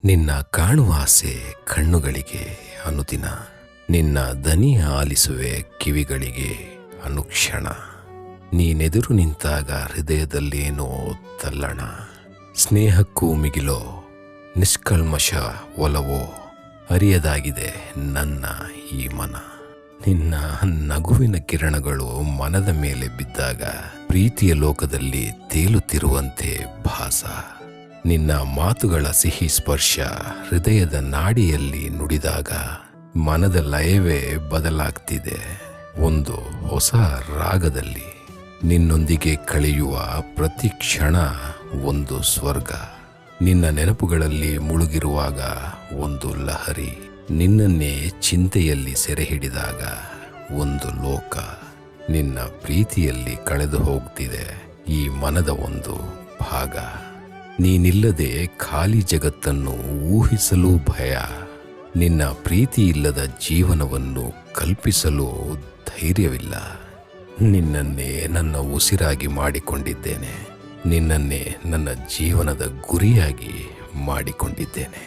ನಿನ್ನ ಕಾಣುವ ಆಸೆ ಕಣ್ಣುಗಳಿಗೆ ಅನುದಿನ, ನಿನ್ನ ದನಿ ಆಲಿಸುವೆ ಕಿವಿಗಳಿಗೆ ಅನುಕ್ಷಣ. ನೀನೆದುರು ನಿಂತಾಗ ಹೃದಯದಲ್ಲೇನೋ ತಲ್ಲಣ, ಸ್ನೇಹಕ್ಕೂ ಮಿಗಿಲೋ ನಿಷ್ಕಲ್ಮಶ ಒಲವೋ ಅರಿಯದಾಗಿದೆ ನನ್ನ ಈ ಮನ. ನಿನ್ನ ನಗುವಿನ ಕಿರಣಗಳು ಮನದ ಮೇಲೆ ಬಿದ್ದಾಗ ಪ್ರೀತಿಯ ಲೋಕದಲ್ಲಿ ತೇಲುತ್ತಿರುವಂತೆ ಭಾಸ. ನಿನ್ನ ಮಾತುಗಳ ಸಿಹಿ ಸ್ಪರ್ಶ ಹೃದಯದ ನಾಡಿಯಲ್ಲಿ ನುಡಿದಾಗ ಮನದ ಲಯವೇ ಬದಲಾಗ್ತಿದೆ ಒಂದು ಹೊಸ ರಾಗದಲ್ಲಿ. ನಿನ್ನೊಂದಿಗೆ ಕಳೆಯುವ ಪ್ರತಿ ಕ್ಷಣ ಒಂದು ಸ್ವರ್ಗ. ನಿನ್ನ ನೆನಪುಗಳಲ್ಲಿ ಮುಳುಗಿರುವಾಗ ಒಂದು ಲಹರಿ. ನಿನ್ನನ್ನೇ ಚಿಂತೆಯಲ್ಲಿ ಸೆರೆ ಹಿಡಿದಾಗ ಒಂದು ಲೋಕ. ನಿನ್ನ ಪ್ರೀತಿಯಲ್ಲಿ ಕಳೆದು ಹೋಗ್ತಿದೆ ಈ ಮನದ ಒಂದು ಭಾಗ. ನೀನಿಲ್ಲದೆ ಖಾಲಿ ಜಗತ್ತನ್ನು ಊಹಿಸಲು ಭಯ. ನಿನ್ನ ಪ್ರೀತಿ ಇಲ್ಲದ ಜೀವನವನ್ನು ಕಲ್ಪಿಸಲು ಧೈರ್ಯವಿಲ್ಲ. ನಿನ್ನನ್ನೇ ನನ್ನ ಉಸಿರಾಗಿ ಮಾಡಿಕೊಂಡಿದ್ದೇನೆ, ನಿನ್ನನ್ನೇ ನನ್ನ ಜೀವನದ ಗುರಿಯಾಗಿ ಮಾಡಿಕೊಂಡಿದ್ದೇನೆ.